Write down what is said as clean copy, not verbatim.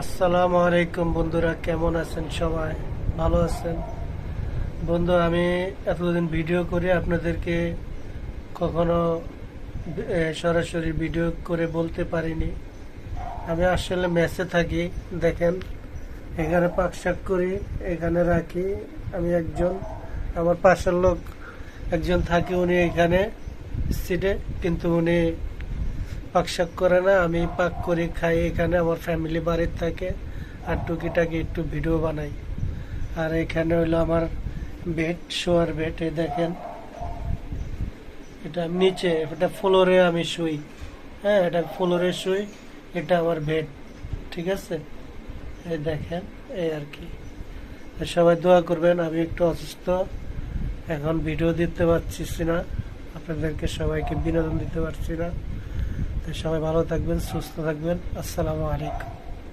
আসসালামু আলাইকুম বন্ধুরা, কেমন আছেন? সবাই ভালো আছেন? বন্ধু, আমি এতদিন ভিডিও করে আপনাদেরকে কখনো সরাসরি ভিডিও করে বলতে পারিনি। আমি আসলে মেসে থাকি। দেখেন, এখানে পাক শাক করি, এখানে রাখি। আমি একজন, আমার পাশের লোক একজন থাকে, উনি এখানে সিটে, কিন্তু উনি পাক শাক করে না, আমি পাক করে খাই। এখানে আমার ফ্যামিলি বাড়ির থাকে, আর টুকিটাকি একটু ভিডিও বানাই। আর এখানে হইলো আমার বেড, শোয়ার বেড। এই দেখেন, এটা নিচে, এটা ফ্লোরে আমি শুই। হ্যাঁ, এটা ফ্লোরে শুই, এটা আমার বেড। ঠিক আছে, এই দেখেন, এই আর কি। সবাই দোয়া করবেন। আমি একটু অসুস্থ, এখন ভিডিও দিতে পারছি না, আপনাদেরকে সবাইকে বিনোদন দিতে পারছি না। তো সবাই ভালো থাকবেন, সুস্থ থাকবেন। আসসালামু আলাইকুম।